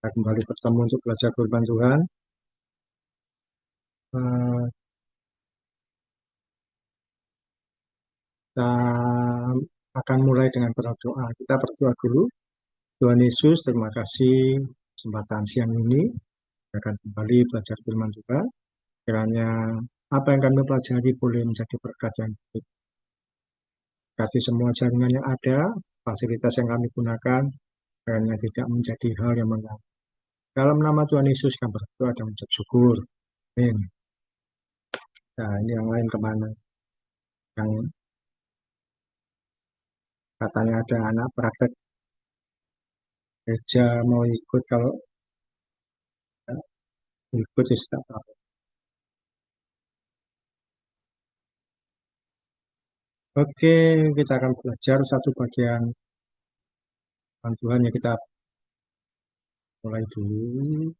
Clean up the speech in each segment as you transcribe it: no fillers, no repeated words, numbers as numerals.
Kita kembali bertemu untuk belajar firman Tuhan. Kita akan mulai dengan berdoa. Kita berdoa dulu. Tuhan Yesus, terima kasih kesempatan siang ini. Kita akan kembali belajar firman Tuhan. Kiranya apa yang kami pelajari boleh menjadi berkat yang baik. Berkati semua jaringan yang ada, fasilitas yang kami gunakan, kiranya tidak menjadi hal yang mengganggu. Dalam nama Tuhan Yesus kami berdoa dan mengucap syukur. Amin. Nah, ini yang lain kemana? Yang katanya ada anak praktek gereja mau ikut, kalau ikut ya sudah apa. Oke, kita akan belajar satu bagian Tuhan ya, kita mulai dulu.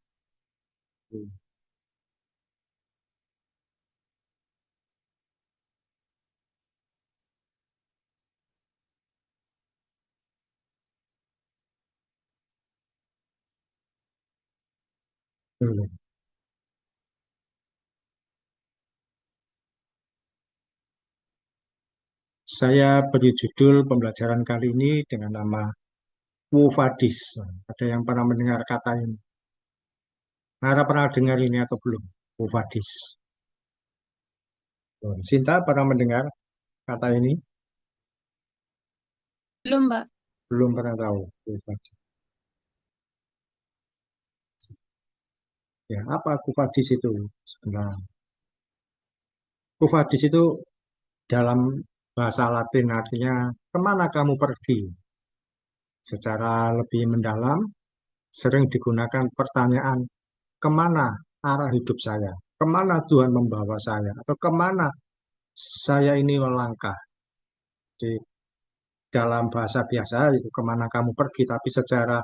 Saya beri judul pembelajaran kali ini dengan nama Quo Vadis. Ada yang pernah mendengar kata ini? Nara pernah dengar ini atau belum? Quo Vadis. Sinta pernah mendengar kata ini? Belum, Mbak. Belum pernah tahu. Quo Vadis. Ya, apa Quo Vadis itu sebenarnya? Quo Vadis itu dalam bahasa Latin artinya kemana kamu pergi. Secara lebih mendalam, sering digunakan pertanyaan kemana arah hidup saya, kemana Tuhan membawa saya, atau kemana saya ini melangkah. Di dalam bahasa biasa itu kemana kamu pergi, tapi secara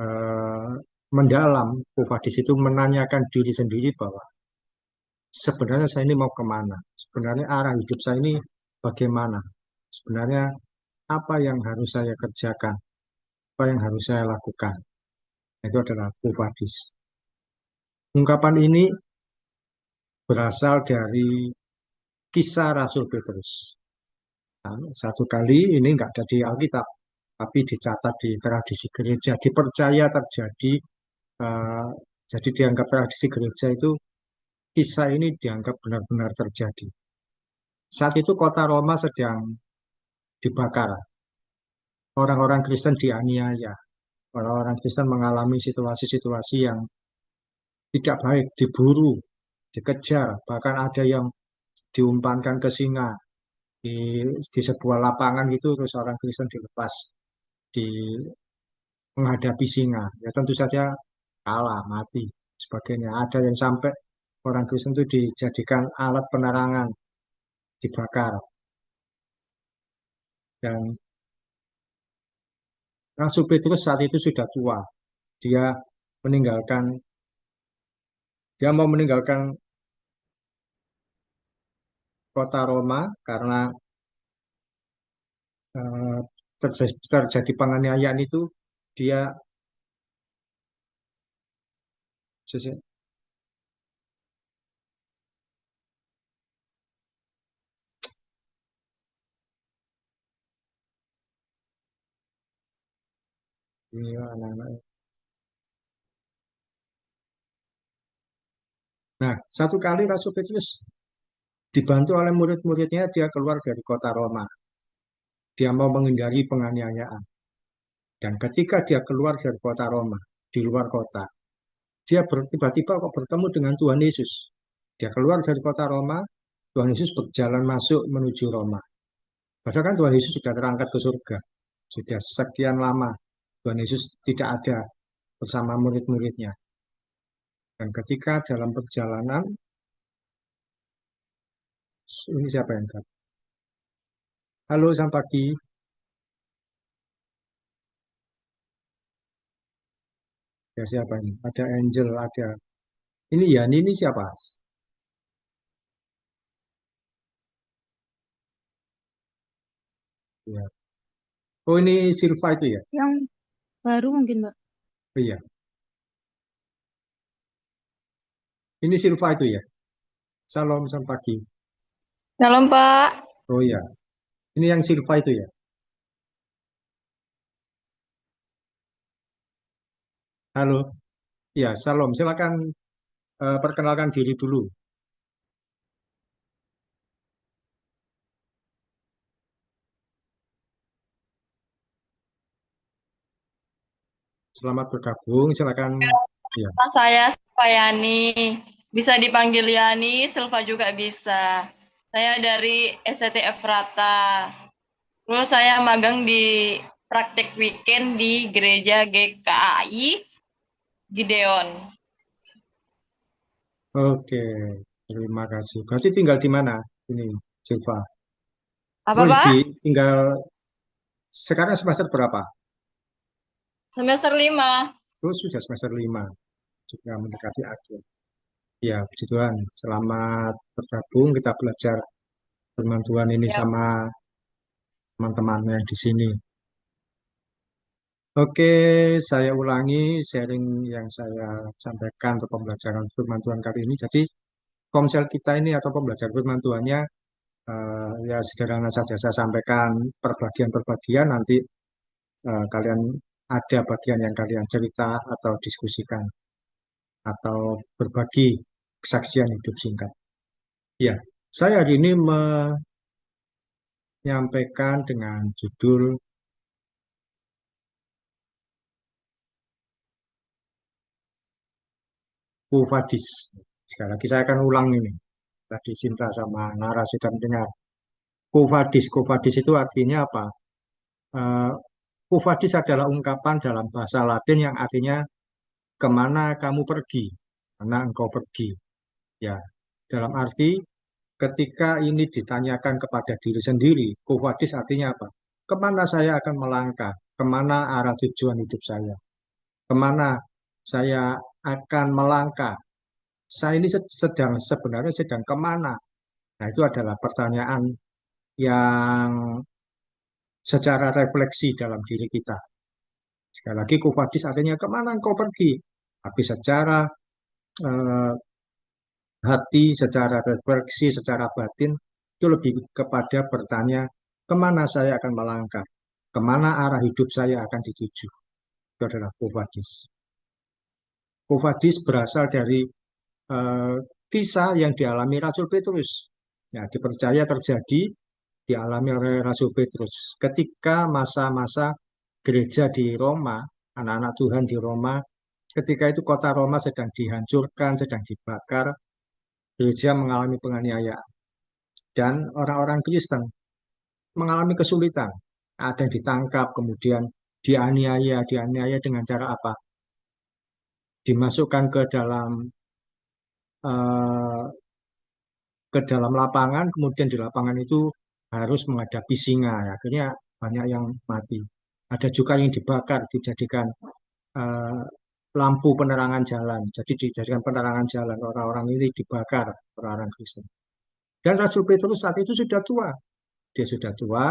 eh, mendalam, Kufadis itu menanyakan diri sendiri bahwa sebenarnya saya ini mau kemana, sebenarnya arah hidup saya ini bagaimana, sebenarnya apa yang harus saya kerjakan, apa yang harus saya lakukan. Itu adalah Kufadis. Ungkapan ini berasal dari kisah Rasul Petrus. Nah, satu kali ini nggak ada di Alkitab, tapi dicatat di tradisi gereja, dipercaya terjadi, eh, jadi dianggap tradisi gereja itu kisah ini dianggap benar-benar terjadi. Saat itu kota Roma sedang dibakar, orang-orang Kristen dianiaya, orang-orang Kristen mengalami situasi-situasi yang tidak baik, diburu, dikejar, bahkan ada yang diumpankan ke singa di sebuah lapangan gitu, terus orang Kristen dilepas di menghadapi singa, ya tentu saja kalah, mati, sebagainya. Ada yang sampai orang Kristen itu dijadikan alat penerangan, dibakar. Dan Rasul Petrus saat itu sudah tua. Dia meninggalkan, dia mau meninggalkan kota Roma karena eh, terjadi penganiayaan itu. Dia ini anak-anak. Nah, satu kali Rasul Petrus dibantu oleh murid-muridnya, dia keluar dari kota Roma. Dia mau menghindari penganiayaan. Dan ketika dia keluar dari kota Roma, di luar kota, dia tiba-tiba kok bertemu dengan Tuhan Yesus. Dia keluar dari kota Roma, Tuhan Yesus berjalan masuk menuju Roma. Padahal kan Tuhan Yesus sudah terangkat ke surga. Sudah sekian lama Tuhan Yesus tidak ada bersama murid-muridnya. Dan ketika dalam perjalanan, ini siapa yang kata? Halo, selamat pagi. Ya, siapa ini? Ada Angel, ada. Ini ya, ini siapa? Ya. Oh, ini Silva itu ya? Yang baru mungkin, Mbak. Oh, iya. Ini Silva itu ya. Salam, selamat pagi. Shalom Pak. Oh ya, ini yang Silva itu ya. Halo, ya, salam. Silakan perkenalkan diri dulu. Selamat bergabung. Silakan. Ya, Nama saya Payani. Bisa dipanggil Yani, Silva juga bisa. Saya dari STTF Rata. Terus saya magang di praktek weekend di Gereja GKI Gideon. oke. Terima kasih. Berarti tinggal di mana? Ini Silva. Apa Oh, Pak? tinggal sekarang semester berapa? Semester 5. Oh, sudah semester 5. Juga mendekati akhir. Ya, puji Tuhan. Selamat bergabung. Kita belajar firman Tuhan ini Ya, sama teman-teman yang di sini. Oke, saya ulangi sharing yang saya sampaikan untuk pembelajaran firman Tuhan kali ini. Jadi, komsel kita ini atau pembelajaran firman Tuhannya ya sederhana saja saya sampaikan perbagian-perbagian nanti kalian ada bagian yang kalian cerita atau diskusikan atau berbagi kesaksian hidup singkat. Ya, saya hari ini menyampaikan dengan judul Kufadis. Sekali lagi saya akan ulang ini. Tadi Sinta sama Nara sudah mendengar. Kufadis. Kufadis itu artinya apa? Eh, Kufadis adalah ungkapan dalam bahasa Latin yang artinya kemana kamu pergi, kemana engkau pergi. Ya, dalam arti ketika ini ditanyakan kepada diri sendiri, kufadis artinya apa? Kemana saya akan melangkah? Kemana arah tujuan hidup saya? Kemana saya akan melangkah? Saya ini sebenarnya sedang kemana? Nah, itu adalah pertanyaan yang secara refleksi dalam diri kita. Sekali lagi, kufadis artinya kemana engkau pergi? Tapi secara eh, hati, secara refleksi, secara batin, itu lebih kepada bertanya, kemana saya akan melangkah? Kemana arah hidup saya akan dituju? Itu adalah kufadis. Kufadis berasal dari eh, kisah yang dialami Rasul Petrus. Ya, dipercaya terjadi dialami oleh Rasul Petrus ketika masa-masa gereja di Roma, anak-anak Tuhan di Roma, ketika itu kota Roma sedang dihancurkan, sedang dibakar, gereja mengalami penganiayaan dan orang-orang Kristen mengalami kesulitan. Ada yang ditangkap, kemudian dianiaya dengan cara apa? Dimasukkan eh, ke dalam lapangan, kemudian di lapangan itu harus menghadapi singa. Akhirnya banyak yang mati. Ada juga yang dibakar, dijadikan eh, lampu penerangan jalan. Jadi dijadikan penerangan jalan. Orang-orang ini dibakar, orang-orang Kristen. Dan Rasul Petrus saat itu sudah tua. Dia sudah tua,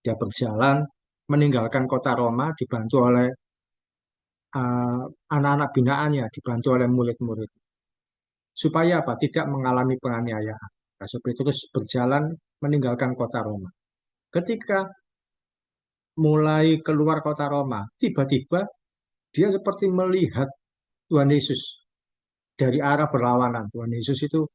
dia berjalan meninggalkan kota Roma dibantu oleh eh, anak-anak binaannya, dibantu oleh murid-murid. Supaya apa? Tidak mengalami penganiayaan. Rasul Petrus berjalan meninggalkan kota Roma. Ketika mulai keluar kota Roma, tiba-tiba dia seperti melihat Tuhan Yesus dari arah berlawanan. Tuhan Yesus itu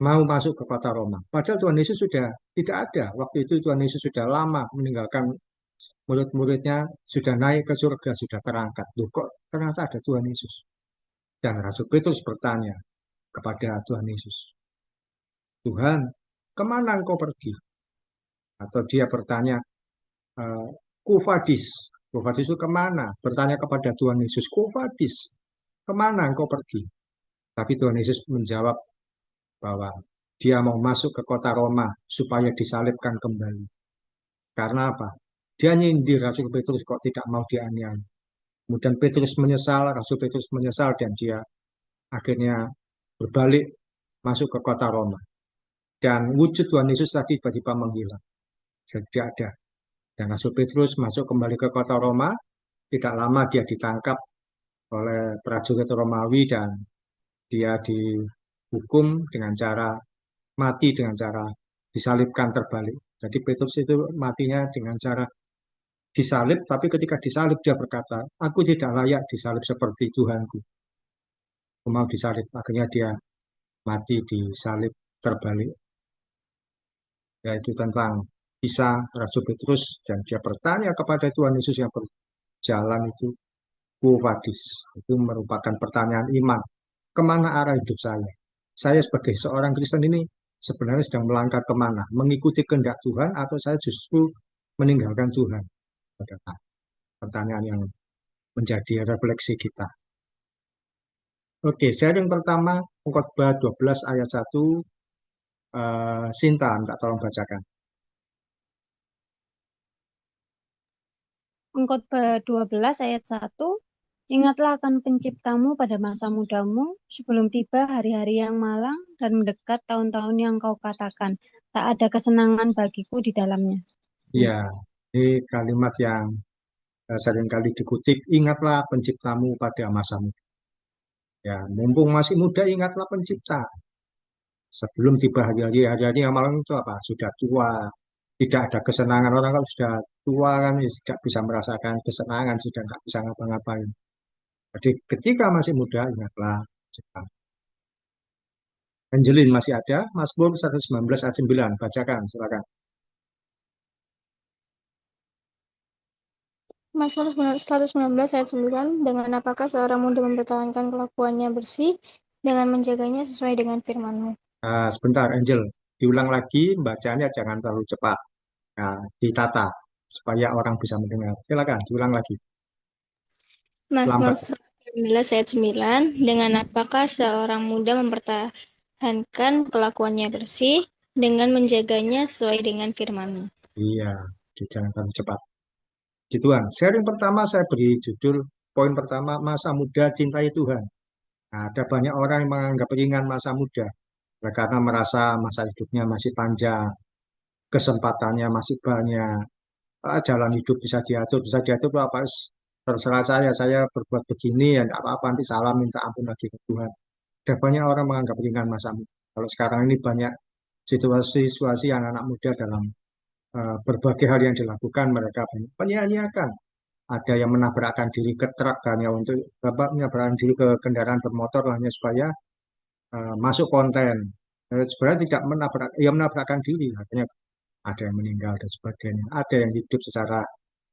mau masuk ke kota Roma. Padahal Tuhan Yesus sudah tidak ada. Waktu itu Tuhan Yesus sudah lama meninggalkan murid-muridnya, sudah naik ke surga, sudah terangkat. Loh, kok ternyata ada Tuhan Yesus? Dan Rasul Petrus bertanya kepada Tuhan Yesus, Tuhan, kemana engkau pergi? Atau dia bertanya, eh, Kufadis. Kufadis itu kemana? Bertanya kepada Tuhan Yesus, Kufadis, kemana engkau pergi? Tapi Tuhan Yesus menjawab bahwa dia mau masuk ke kota Roma supaya disalibkan kembali. Karena apa? Dia nyindir Rasul Petrus kok tidak mau dianiaya. Kemudian Petrus menyesal, Rasul Petrus menyesal dan dia akhirnya berbalik masuk ke kota Roma. Dan wujud Tuhan Yesus tadi tiba-tiba menghilang. Jadi tidak ada. Dan Rasul Petrus masuk kembali ke kota Roma. Tidak lama dia ditangkap oleh prajurit Romawi dan Dia dihukum dengan cara mati dengan cara disalibkan terbalik. Jadi Petrus itu matinya dengan cara disalib, tapi ketika disalib dia berkata, aku tidak layak disalib seperti Tuhanku. Aku mau disalib. Akhirnya dia mati disalib terbalik. Yaitu tentang kisah Rasul Petrus dan dia bertanya kepada Tuhan Yesus yang berjalan itu, Quo Vadis. Itu merupakan pertanyaan iman. Kemana arah hidup saya? Saya sebagai seorang Kristen ini sebenarnya sedang melangkah kemana? Mengikuti kehendak Tuhan atau saya justru meninggalkan Tuhan? Pertanyaan yang menjadi refleksi kita. Oke, sharing pertama, Khotbah 12 ayat 1, Sinta, minta tolong bacakan. Pengkhotbah 12 ayat 1. Ingatlah akan penciptamu pada masa mudamu, sebelum tiba hari-hari yang malang dan mendekat tahun-tahun yang kau katakan, tak ada kesenangan bagiku di dalamnya. Ya, ini kalimat yang seringkali dikutip, ingatlah penciptamu pada masa muda. Ya, mumpung masih muda, ingatlah pencipta. Sebelum tiba hari-hari yang malam itu apa? Sudah tua, tidak ada kesenangan. Orang kalau sudah tua kan ya tidak bisa merasakan kesenangan, sudah nggak bisa ngapa-ngapain. Jadi ketika masih muda, ingatlah pencipta. Angelin masih ada, Mazmur 119 ayat 9, bacakan, silakan. Mazmur 119 ayat 9, dengan apakah seorang muda mempertahankan kelakuannya bersih, dengan menjaganya sesuai dengan firman-Mu. Nah, sebentar, Angel, diulang lagi, bacanya jangan terlalu cepat. Nah, ditata, supaya orang bisa mendengar. Silakan, diulang lagi. Mazmur Lambat. 119 ayat 9, dengan apakah seorang muda mempertahankan kelakuannya bersih, dengan menjaganya sesuai dengan firman-Mu. Iya, jangan terlalu cepat. Tuhan. Sharing pertama saya beri judul, poin pertama, masa muda cintai Tuhan. Nah, ada banyak orang yang menganggap ringan masa muda, karena merasa masa hidupnya masih panjang, kesempatannya masih banyak, jalan hidup bisa diatur apa, terserah saya berbuat begini, ya tidak apa-apa, nanti salah minta ampun lagi ke Tuhan. Ada banyak orang menganggap ringan masa muda. Kalau sekarang ini banyak situasi-situasi anak-anak muda dalam berbagai hal yang dilakukan, mereka banyak menyia-nyiakan. Ada yang menabrakkan diri ke truk hanya untuk menabrakkan diri ke kendaraan bermotor hanya supaya masuk konten. Sebenarnya tidak menabrak, ya menabrakkan diri, artinya ada yang meninggal dan sebagainya. Ada yang hidup secara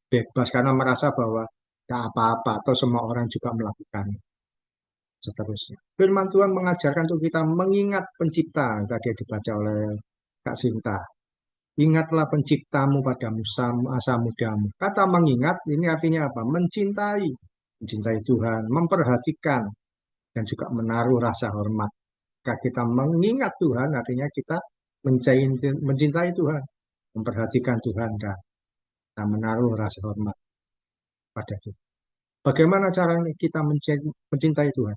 bebas karena merasa bahwa tidak apa-apa atau semua orang juga melakukannya. Seterusnya. Firman Tuhan mengajarkan untuk kita mengingat pencipta, tadi yang dibaca oleh Kak Sinta. Ingatlah penciptamu pada masa mudamu. Kata mengingat ini artinya apa? Mencintai. Mencintai Tuhan, memperhatikan, dan juga menaruh rasa hormat. Jika kita mengingat Tuhan, artinya kita mencintai Tuhan, memperhatikan Tuhan, dan kita menaruh rasa hormat pada Tuhan. Bagaimana caranya kita mencintai Tuhan?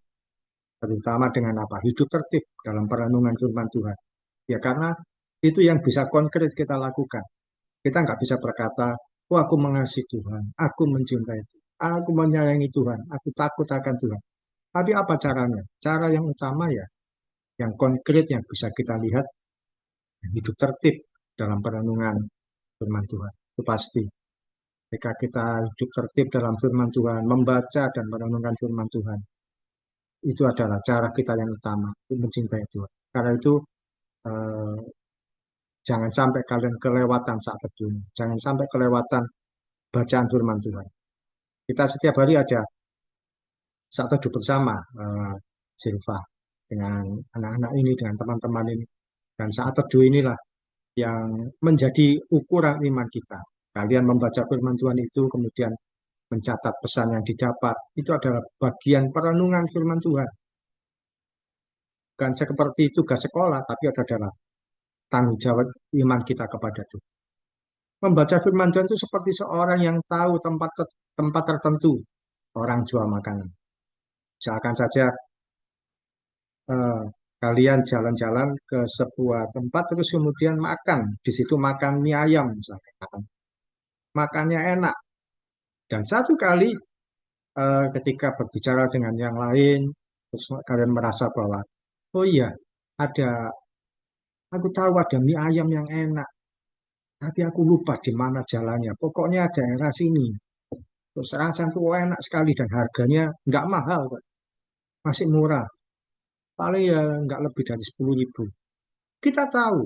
Terutama dengan apa? Hidup tertib dalam perenungan firman Tuhan. Ya karena itu yang bisa konkret kita lakukan. Kita nggak bisa berkata, oh aku mengasihi Tuhan, aku mencintai Tuhan, aku menyayangi Tuhan, aku takut akan Tuhan. Tapi apa caranya? Cara yang utama ya, yang konkret yang bisa kita lihat, hidup tertib dalam perenungan firman Tuhan. Itu pasti. Jika kita hidup tertib dalam firman Tuhan, membaca dan merenungkan firman Tuhan, itu adalah cara kita yang utama untuk mencintai Tuhan. Karena itu eh, jangan sampai kalian kelewatan saat teduh. Jangan sampai kelewatan bacaan firman Tuhan. Kita setiap hari ada saat teduh bersama, Silva, dengan anak-anak ini, dengan teman-teman ini. Dan saat teduh inilah yang menjadi ukuran iman kita. Kalian membaca firman Tuhan itu, kemudian mencatat pesan yang didapat. Itu adalah bagian perenungan firman Tuhan. Bukan seperti tugas sekolah, tapi adalah tanggung jawab iman kita kepada Tuhan. Membaca firman Tuhan itu seperti seorang yang tahu tempat tertentu orang jual makanan. Misalkan saja eh, kalian jalan-jalan ke sebuah tempat terus kemudian makan. Di situ makan mie ayam misalkan. Makannya enak. Dan satu kali ketika berbicara dengan yang lain, Terus kalian merasa bahwa, oh iya, ada, aku tahu ada mie ayam yang enak, tapi aku lupa di mana jalannya. Pokoknya daerah sini. Terus rasanya tuh enak sekali dan harganya nggak mahal, Pak. Masih murah. Paling ya nggak lebih dari 10.000. Kita tahu,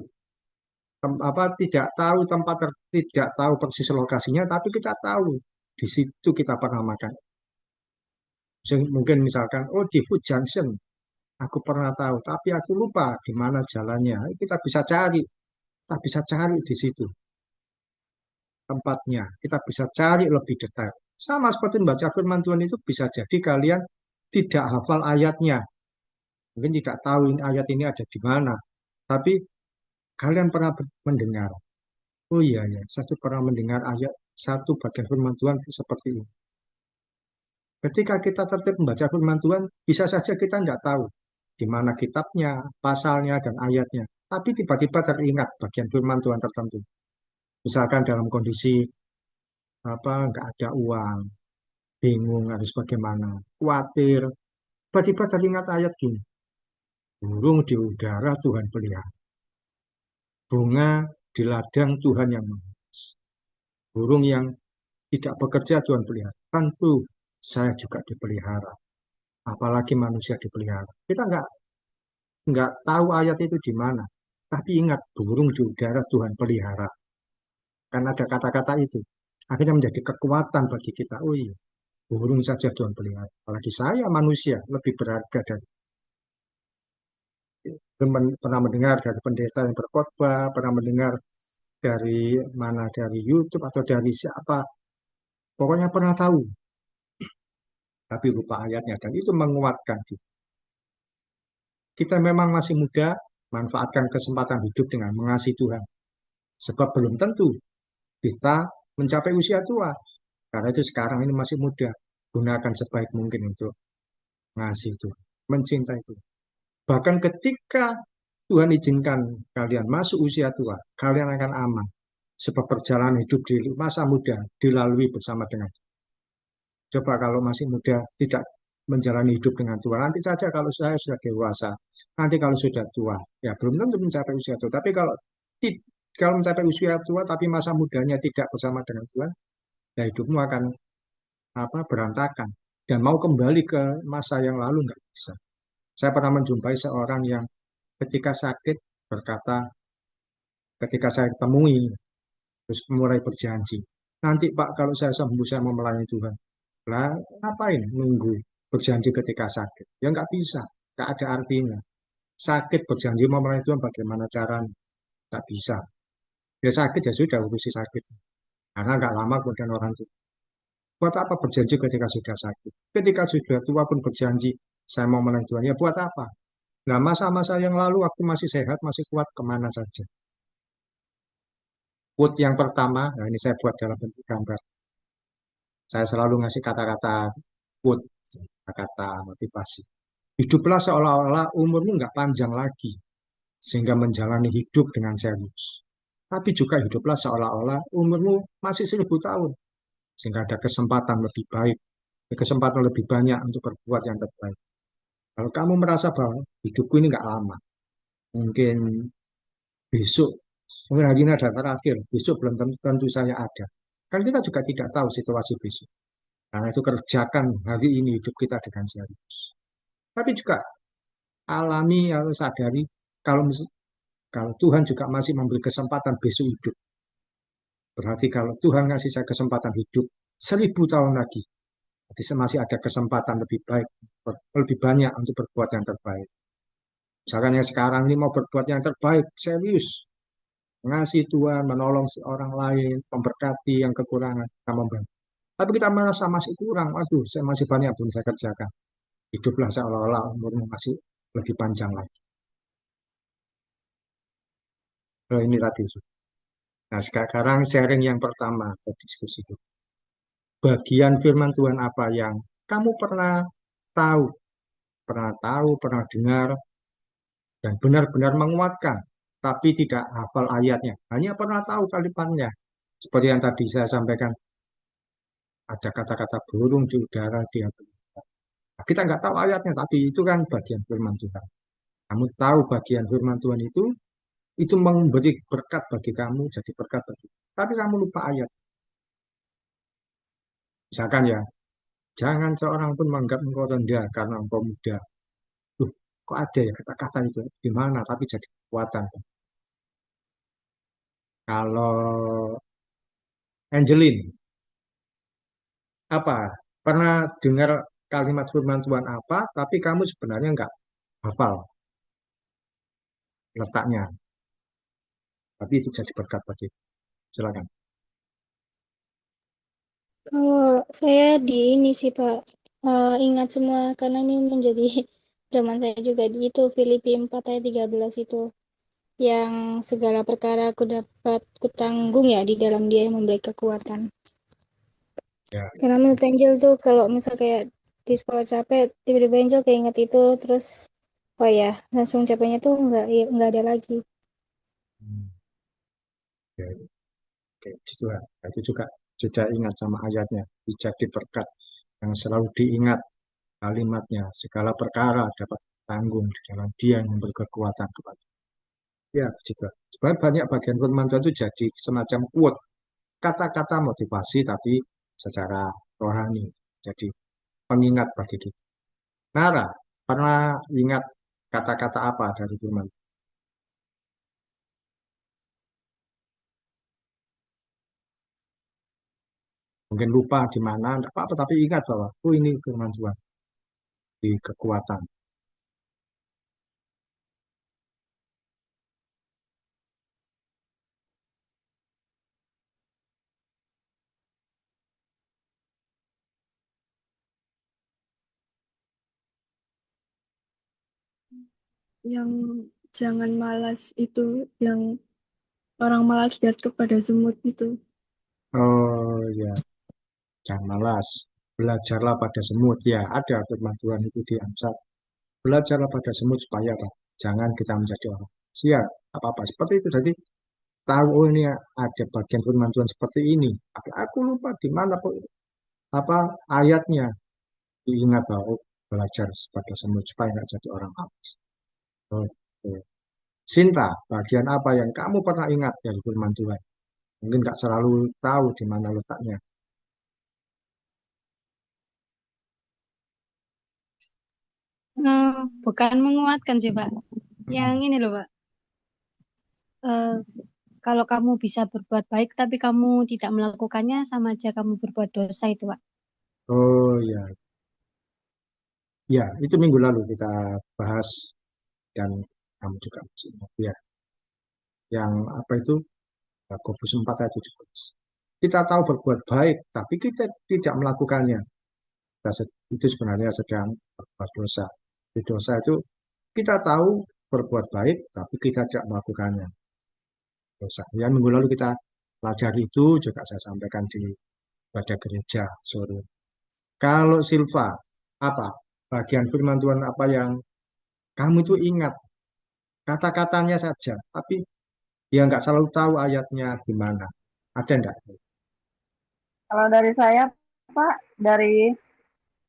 apa tidak tahu tidak tahu persis lokasinya, tapi kita tahu di situ kita pernah makan. Mungkin misalkan, oh di Food Junction, aku pernah tahu, tapi aku lupa di mana jalannya. Kita bisa cari di situ tempatnya. Kita bisa cari lebih detail. Sama seperti membaca firman Tuhan itu bisa jadi kalian tidak hafal ayatnya. Mungkin tidak tahu ayat ini ada di mana. Tapi kalian pernah mendengar. Oh iya ya, satu pernah mendengar ayat satu bagian firman Tuhan seperti ini. Ketika kita tertib membaca firman Tuhan, bisa saja kita tidak tahu di mana kitabnya, pasalnya, dan ayatnya. Tapi tiba-tiba teringat bagian firman Tuhan tertentu. Misalkan dalam kondisi apa nggak ada uang, bingung harus bagaimana, khawatir, tiba-tiba teringat ayat gini. Burung di udara Tuhan pelihara. Bunga di ladang Tuhan yang mengurus. Burung yang tidak bekerja Tuhan pelihara. Tentu saya juga dipelihara. Apalagi manusia dipelihara. Kita nggak tahu ayat itu di mana. Tapi ingat, burung di udara Tuhan pelihara. Karena ada kata-kata itu. Akhirnya menjadi kekuatan bagi kita. Oh iya, burung saja Tuhan pelihara. Apalagi saya manusia lebih berharga dari pernah mendengar dari pendeta yang berkhotbah, pernah mendengar dari mana, dari YouTube atau dari siapa. Pokoknya pernah tahu. Tapi lupa ayatnya. Dan itu menguatkan kita. Kita memang masih muda, manfaatkan kesempatan hidup dengan mengasihi Tuhan. Sebab belum tentu kita mencapai usia tua. Karena itu sekarang ini masih muda. Gunakan sebaik mungkin untuk mengasihi Tuhan. Mencintai Tuhan. Bahkan ketika Tuhan izinkan kalian masuk usia tua, kalian akan aman. Sebab perjalanan hidup di masa muda dilalui bersama dengan Tuhan. Coba kalau masih muda tidak menjalani hidup dengan Tuhan. Nanti saja kalau saya sudah dewasa, nanti kalau sudah tua, ya belum tentu mencapai usia tua. Tapi kalau mencapai usia tua tapi masa mudanya tidak bersama dengan Tuhan, ya hidupmu akan apa berantakan dan mau kembali ke masa yang lalu nggak bisa. Saya pernah menjumpai seorang yang ketika sakit berkata, ketika saya temui, terus mulai berjanji, nanti Pak kalau saya sembuh saya mau melayani Tuhan. Lah, ngapain nunggu berjanji ketika sakit? Ya nggak bisa, nggak ada artinya. Sakit berjanji mau melayani Tuhan bagaimana caranya? Nggak bisa. Ya sakit ya sudah urusi sakit. Karena nggak lama kemudian orang tua. Buat apa berjanji ketika sudah sakit? Ketika sudah tua pun berjanji, saya mau melayani Tuhan. Ya buat apa? Nah masa-masa yang lalu aku masih sehat, masih kuat, kemana saja. Quote yang pertama, nah ini saya buat dalam bentuk gambar. Saya selalu ngasih kata-kata quote, kata-kata motivasi. Hiduplah seolah-olah umurmu nggak panjang lagi, sehingga menjalani hidup dengan serius. Tapi juga hiduplah seolah-olah umurmu masih 1.000 tahun, sehingga ada kesempatan lebih baik, kesempatan lebih banyak untuk berbuat yang terbaik. Kalau kamu merasa bahwa hidupku ini nggak lama, mungkin besok, mungkin hari ini ada terakhir, besok belum tentu saya ada. Kan kita juga tidak tahu situasi besok. Karena itu kerjakan hari ini hidup kita dengan serius. Tapi juga alami atau sadari kalau kalau Tuhan juga masih memberi kesempatan besok hidup. Berarti kalau Tuhan ngasih saya kesempatan hidup 1.000 tahun lagi, berarti masih ada kesempatan lebih baik, lebih banyak untuk berbuat yang terbaik. Misalkan yang sekarang ini mau berbuat yang terbaik, serius. Mengasihi Tuhan, menolong orang lain, memberkati yang kekurangan, kita membantu. Tapi kita merasa masih kurang, waduh, saya masih banyak pun saya kerjakan. Hiduplah seolah-olah umurmu masih lebih panjang lagi. Ini tadi. Nah, sekarang sharing yang pertama ke diskusi kita. Bagian firman Tuhan apa yang kamu tahu, pernah dengar, dan benar-benar menguatkan, tapi tidak hafal ayatnya. Hanya pernah tahu kalimatnya. Seperti yang tadi saya sampaikan, ada kata-kata burung di udara dia. Kita nggak tahu ayatnya, tapi itu kan bagian firman Tuhan. Kamu tahu bagian firman Tuhan itu memberi berkat bagi kamu, jadi berkat bagi. Tapi kamu lupa ayat. Misalkan ya, jangan seorang pun menganggap engkau rendah karena engkau muda. Loh, kok ada ya kata-kata itu? Di mana? Tapi jadi kekuatan. Kalau Angelin, apa? Pernah dengar kalimat firman Tuhan apa, tapi kamu sebenarnya nggak hafal letaknya. Tapi itu jadi berkat bagi. Silakan. Kalau saya di ini sih Pak, ingat semua karena ini menjadi zaman saya juga di itu Filipi 4 ayat 13 itu. Yang segala perkara aku dapat kutanggung ya di dalam dia yang memberi kekuatan. Ya, Karena menurut Angel tuh kalau misal kayak di sekolah capek, tiba-tiba Angel kayak ingat itu, terus oh ya langsung capeknya tuh nggak ada lagi. hmm, ya, oke, itu lah. Itu juga sudah ingat sama ayatnya. Jadi berkat yang selalu diingat kalimatnya. Segala perkara dapat tanggung di dalam dia yang memberi kekuatan kepada. Ya, begitu. Sebenarnya banyak bagian firman Tuhan itu jadi semacam quote, kata-kata motivasi tapi secara rohani. Jadi pengingat bagi kita. Nara, pernah ingat kata-kata apa dari firman? Mungkin lupa di mana, tidak apa-apa, tapi ingat bahwa, oh ini firman Tuhan, di kekuatan. Yang jangan malas itu, yang orang malas lihat kepada semut itu. Oh ya, jangan malas. Belajarlah pada semut. Ya, ada firman Tuhan itu di Amsal. Belajarlah pada semut supaya apa? Jangan kita menjadi orang siap. Apa-apa. Seperti itu. Jadi, tahu oh ini ada bagian firman Tuhan seperti ini. Tapi aku lupa di mana kok apa ayatnya. Diingat bahwa oh, belajar pada semut supaya nggak jadi orang malas. Oke. Sinta, bagian apa yang kamu pernah ingat dari firman Tuhan? Mungkin nggak selalu tahu di mana letaknya. Bukan menguatkan sih, Pak. Yang ini loh, Pak. Eh, kalau kamu bisa berbuat baik tapi kamu tidak melakukannya, sama aja kamu berbuat dosa itu, Pak. Oh ya, ya itu minggu lalu kita bahas dan kamu juga masih ingat ya. Yang apa itu? Yakobus 4 ayat 17. Kita tahu berbuat baik, tapi kita tidak melakukannya. Itu sebenarnya sedang berbuat dosa. Di dosa itu kita tahu berbuat baik, tapi kita tidak melakukannya. Dosa. Ya minggu lalu kita pelajari itu juga saya sampaikan di pada gereja sore. Kalau Silva, apa bagian firman Tuhan apa yang kamu itu ingat kata-katanya saja, tapi ya nggak selalu tahu ayatnya di mana. Ada enggak? Kalau dari saya, Pak, dari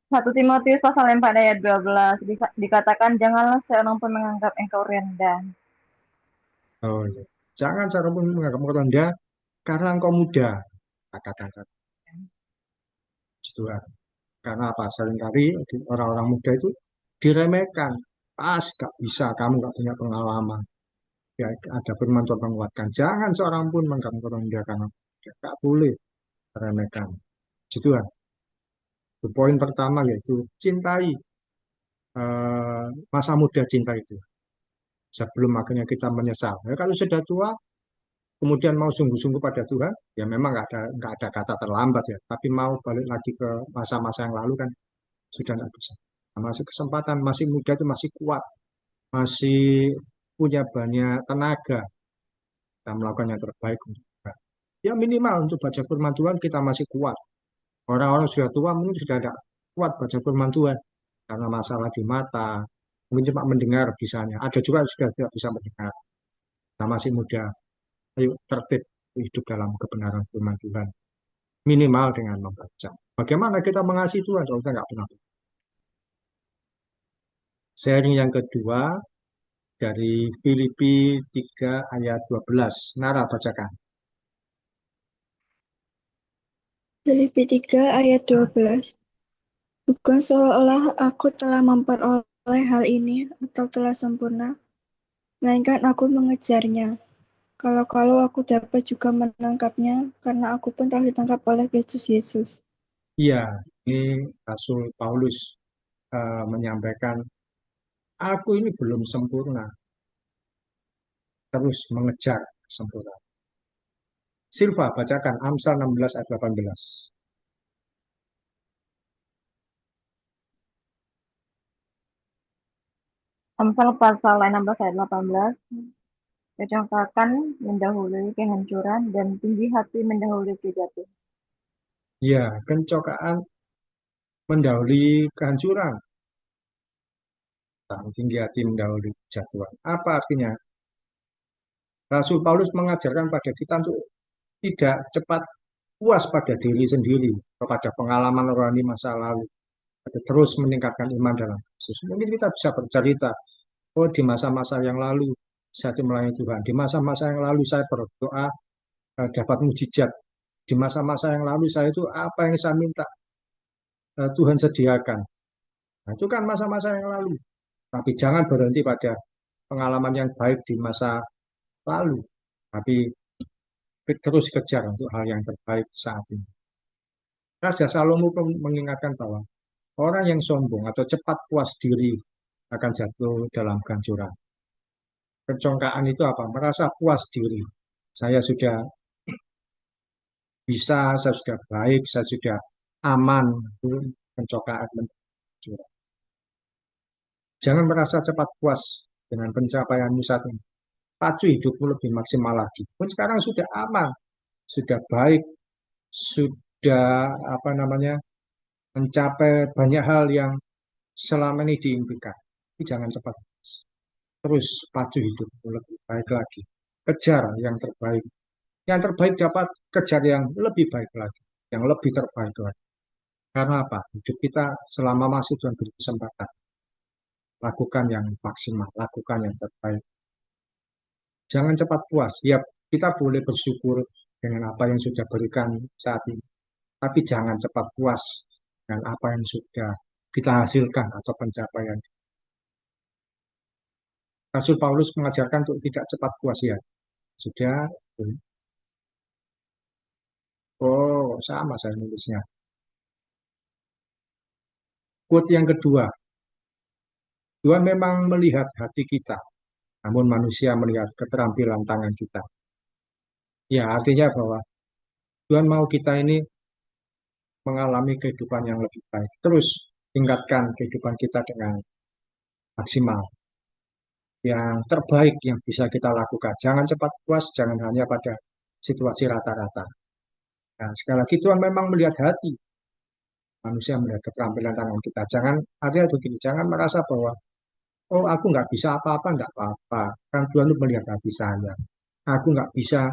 1 Timotius pasal 4 ayat 12 dikatakan janganlah seorang pun menganggap engkau rendah. Oh, iya. Jangan cara pun menganggap engkau rendah karena engkau muda. Kata-kata itu kan. Karena apa? Seringkali orang-orang muda itu diremehkan. Pas, gak bisa, kamu gak punya pengalaman. Ya, ada firman Tuhan menguatkan. Jangan seorang pun menganggap engkau rendah karena gak boleh diremehkan. Gitu kan. Itu poin pertama yaitu cintai masa muda cinta itu. Sebelum akhirnya kita menyesal. Ya, kalau sudah tua, kemudian mau sungguh-sungguh pada Tuhan, ya memang nggak ada kata terlambat ya. Tapi mau balik lagi ke masa-masa yang lalu kan sudah nggak bisa. Nah, masih kesempatan, masih muda itu masih kuat, masih punya banyak tenaga. Kita melakukan yang terbaik untuk kita. Ya minimal untuk baca firman Tuhan kita masih kuat. Orang-orang sudah tua mungkin sudah tidak kuat baca firman Tuhan karena masalah di mata, mungkin cuma mendengar bisanya. Ada juga yang sudah tidak bisa mendengar. Nah, masih muda, ayo tertib hidup dalam kebenaran firman Tuhan. Minimal dengan membaca. Bagaimana kita mengasihi Tuhan kalau kita nggak pernah. Sharing yang kedua dari Filipi 3 ayat 12. Nara bacakan. Filipi 3 ayat 12. Bukan seolah aku telah memperoleh hal ini atau telah sempurna, melainkan aku mengejarnya. Kalau-kalau aku dapat juga menangkapnya, karena aku pun telah ditangkap oleh Kristus Yesus. Iya, ini Rasul Paulus menyampaikan, aku ini belum sempurna, terus mengejar sempurna. Silva, bacakan Amsal 16 ayat 18. Amsal pasal 16 ayat 18, kecongkakan mendahului kehancuran dan tinggi hati mendahului kejatuhan. Ya, kencokaan mendahului kehancuran, dan tinggi hati mendahului kejatuhan. Apa artinya? Rasul Paulus mengajarkan pada kita untuk tidak cepat puas pada diri sendiri, kepada pengalaman rohani masa lalu, terus meningkatkan iman dalam Yesus. Mungkin kita bisa bercerita, oh di masa-masa yang lalu saya melayani Tuhan, di masa-masa yang lalu saya berdoa dapat mujizat, di masa-masa yang lalu saya itu apa yang saya minta Tuhan sediakan. Nah, itu kan masa-masa yang lalu. Tapi jangan berhenti pada pengalaman yang baik di masa lalu, tapi terus kejar untuk hal yang terbaik saat ini. Raja Salomo pun mengingatkan bahwa orang yang sombong atau cepat puas diri akan jatuh dalam gancuran. Kecongkaan itu apa? Merasa puas diri. Saya sudah bisa, saya sudah baik, saya sudah aman. Itu pencongkaan gancuran. Jangan merasa cepat puas dengan pencapaianmu saat ini. Pacu hidupmu lebih maksimal lagi. Pun sekarang sudah aman, sudah baik, sudah apa namanya mencapai banyak hal yang selama ini diimpikan. Tapi jangan cepat puas. Terus pacu hidupmu lebih baik lagi. Kejar yang terbaik. Yang terbaik dapat kejar yang lebih baik lagi. Yang lebih terbaik lagi. Karena apa? Hidup kita selama masih Tuhan beri kesempatan. Lakukan yang maksimal. Lakukan yang terbaik. Jangan cepat puas. Ya, kita boleh bersyukur dengan apa yang sudah berikan saat ini. Tapi jangan cepat puas dengan apa yang sudah kita hasilkan atau pencapaian. Rasul Paulus mengajarkan untuk tidak cepat puas ya. Sudah, oh sama saya nulisnya. Quote yang kedua, Tuhan memang melihat hati kita, namun manusia melihat keterampilan tangan kita. Ya, artinya bahwa Tuhan mau kita ini mengalami kehidupan yang lebih baik. Terus tingkatkan kehidupan kita dengan maksimal. Yang terbaik yang bisa kita lakukan. Jangan cepat puas, jangan hanya pada situasi rata-rata. Nah, sekali lagi Tuhan memang melihat hati. Manusia melihat keterampilan tangan kita. Jangan, artinya begini, jangan merasa bahwa, oh aku nggak bisa apa-apa, nggak apa-apa. Kan Tuhan itu melihat hati saya. Aku nggak bisa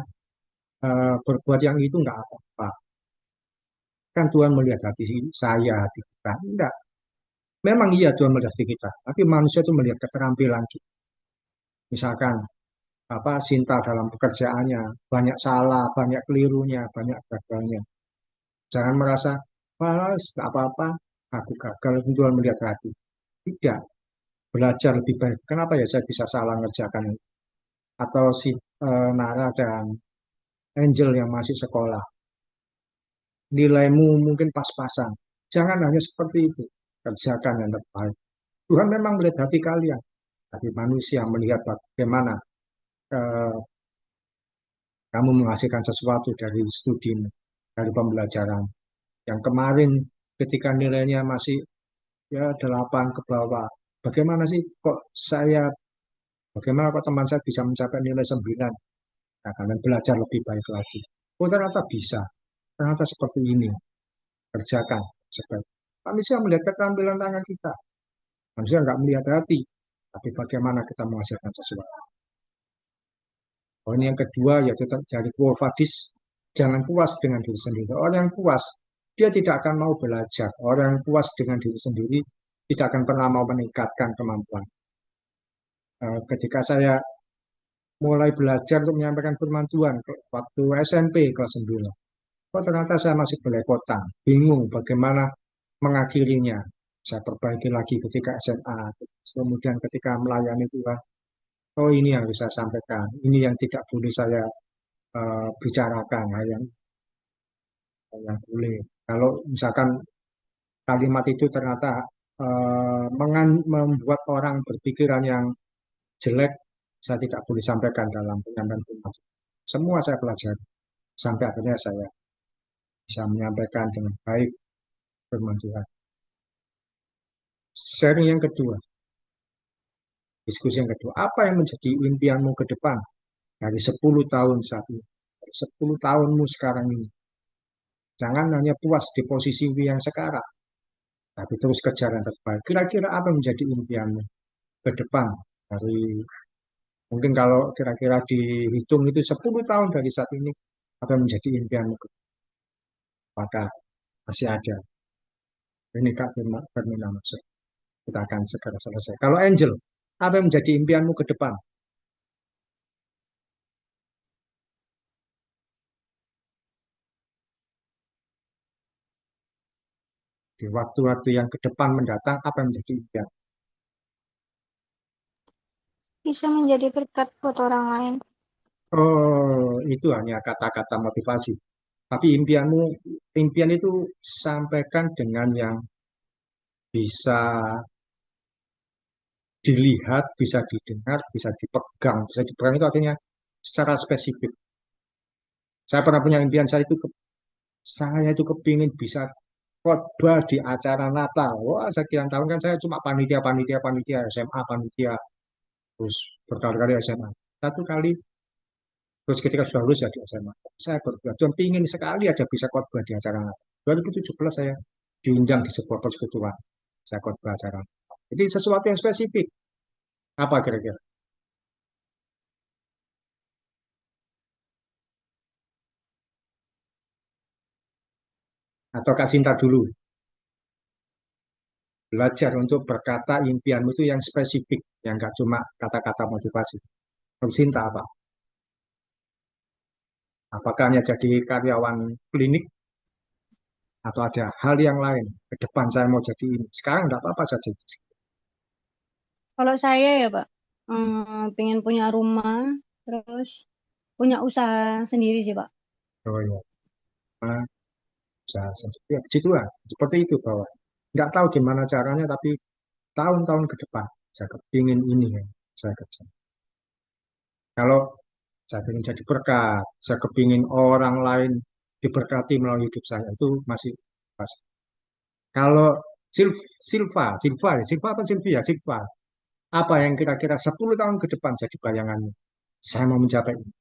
berbuat yang itu, nggak apa-apa. Kan Tuhan melihat hati saya, hati kita. Enggak. Memang iya Tuhan melihat hati kita. Tapi manusia itu melihat keterampilan kita. Misalkan, apa Sinta dalam pekerjaannya, banyak salah, banyak kelirunya, banyak gagalnya. Jangan merasa, malas, tak apa-apa, aku gagal, Tuhan melihat hati. Tidak, belajar lebih baik. Kenapa ya saya bisa salah ngerjakan ini? Atau si Nara dan Angel yang masih sekolah, nilaimu mungkin pas-pasan. Jangan hanya seperti itu, kerjakan yang terbaik. Tuhan memang melihat hati kalian, tapi manusia melihat bagaimana eh, kamu menghasilkan sesuatu dari studi, dari pembelajaran. Yang kemarin ketika nilainya masih ya 8 ke bawah. Bagaimana sih kok saya, bagaimana kok teman saya bisa mencapai nilai 9? Nah, kalian belajar lebih baik lagi. Oh, ternyata bisa. Ternyata seperti ini. Kerjakan. Seperti. Manusia melihat keterampilan tangan kita. Manusia nggak melihat hati. Tapi bagaimana kita menghasilkan sesuatu. Oh, ini yang kedua, yaitu dari Quo Vadis. Jangan puas dengan diri sendiri. Orang yang puas, dia tidak akan mau belajar. Orang yang puas dengan diri sendiri, tidak akan pernah mau meningkatkan kemampuan. Ketika saya mulai belajar untuk menyampaikan firman Tuhan waktu SMP kelas 9, kok ternyata saya masih belepotan, bingung bagaimana mengakhirinya. Saya perbaiki lagi ketika SMA, kemudian ketika melayani Tuhan, oh ini yang harus saya sampaikan, ini yang tidak boleh saya bicarakan, yang boleh. Kalau misalkan kalimat itu ternyata membuat orang berpikiran yang jelek, saya tidak boleh sampaikan dalam penyampaian firman. Semua saya pelajari sampai akhirnya saya bisa menyampaikan dengan baik firman Tuhan. Sharing yang kedua, diskusi yang kedua, apa yang menjadi impianmu ke depan dari 10 tahun saat ini, dari 10 tahunmu sekarang ini? Jangan hanya puas di posisi yang sekarang, tapi terus kejar yang terbaik. Kira-kira apa yang menjadi impianmu ke depan dari, mungkin kalau kira-kira dihitung itu 10 tahun dari saat ini, apa yang menjadi impianmu ke depan? Apakah masih ada? Ini Kak Firmina maksud. Kita akan segera selesai. Kalau Angel, apa yang menjadi impianmu ke depan? Di waktu-waktu yang ke depan mendatang, apa yang menjadi impian? Bisa menjadi berkat buat orang lain. Oh, itu hanya kata-kata motivasi. Tapi impian itu sampaikan dengan yang bisa dilihat, bisa didengar, bisa dipegang. Bisa dipegang itu artinya secara spesifik. Saya pernah punya impian, saya itu kepingin bisa khotbah di acara Natal. Wah, sekian tahun kan saya cuma panitia SMA, panitia, terus berkali-kali SMA. Satu kali, terus ketika sudah lulus ya di SMA, saya berbuat dan pingin sekali aja bisa khotbah di acara Natal. 2017 saya diundang di sebuah persekutuan, saya khotbah acara. Jadi sesuatu yang spesifik. Apa kira-kira? Atau Kak Sinta dulu, belajar untuk berkata impianmu itu yang spesifik, yang nggak cuma kata-kata motivasi. Kak Sinta apa? Apakah hanya jadi karyawan klinik atau ada hal yang lain? Ke depan saya mau jadi ini. Sekarang nggak apa-apa saja. Kalau saya ya Pak, pengen punya rumah, terus punya usaha sendiri sih Pak. Oh iya, nah, usaha sendiri. Ya, begitu lah. Seperti itu bahwa nggak tahu gimana caranya, tapi tahun-tahun ke depan saya kepingin ini ya, saya kerja. Kalau saya ingin jadi berkat, saya kepingin orang lain diberkati melalui hidup saya, itu masih pas. Kalau Silva apa Silvia? Silva. Apa yang kira-kira 10 tahun ke depan jadi bayanganmu? Saya mau mencapai ini.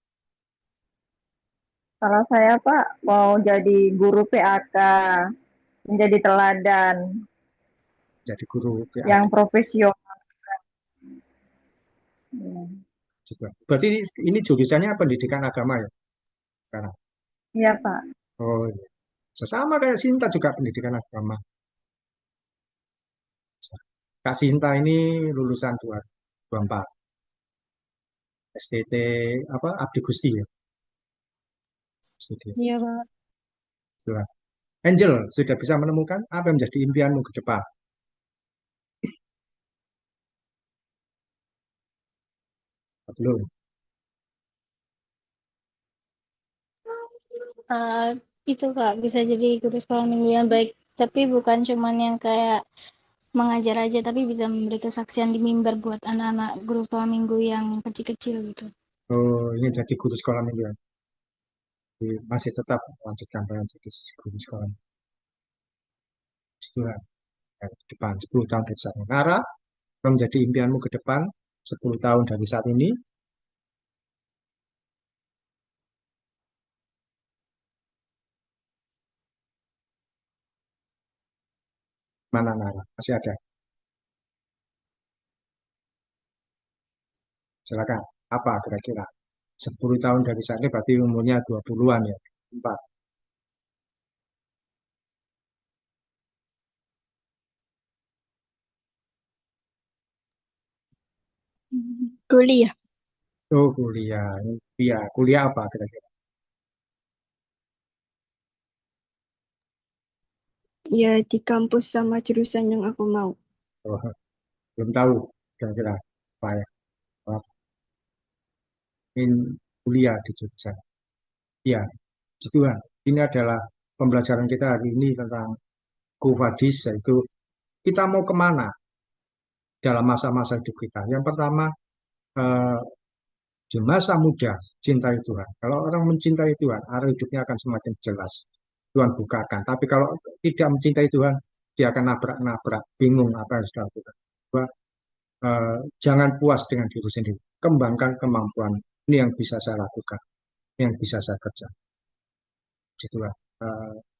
Kalau saya Pak mau jadi guru PAK, menjadi teladan Jadi guru PAK. yang profesional. Hmm. Gitu. Berarti ini jurusannya pendidikan agama ya sekarang? Iya Pak. Oh iya. Sesama kayak Sinta juga pendidikan agama. Kak Sinta ini lulusan 2024. STT apa Abdi Gusti ya. Studi. Iya Pak. Gitu. Angel, sudah bisa menemukan apa yang menjadi impianmu ke depan? Belum. Eh, itu Kak, bisa jadi guru sekolah minggu yang baik. Tapi bukan cuman yang kayak mengajar aja, tapi bisa memberi kesaksian di mimbar buat anak-anak guru sekolah minggu yang kecil-kecil gitu. Oh, ini jadi guru sekolah minggu ya. Masih tetap melanjutkan pengen jadi guru sekolah. Sebulan ke depan, 10 tahun dari saat ini. Nara, apa menjadi impianmu ke depan 10 tahun dari saat ini? Mana Nara? Masih ada? Silakan. Apa kira-kira? 10 tahun dari saat ini berarti umurnya 20-an ya. 4. Kuliah. Oh, kuliah. Kuliah. Kuliah apa kira-kira? Ya, di kampus sama jurusan yang aku mau. Oh, belum tahu kira-kira apa ya. Oh, ingin kuliah di Jogja. Ya, gitu kan. Ini adalah pembelajaran kita hari ini tentang Kufadis, yaitu kita mau kemana dalam masa-masa hidup kita. Yang pertama, eh, di masa muda, cintai Tuhan. Kalau orang mencintai Tuhan, arah hidupnya akan semakin jelas. Tuhan bukakan. Tapi kalau tidak mencintai Tuhan, dia akan nabrak-nabrak, bingung apa yang harus dilakukan. Dua, jangan puas dengan diri sendiri. Kembangkan kemampuan. Ini yang bisa saya lakukan, yang bisa saya kerja. Itulah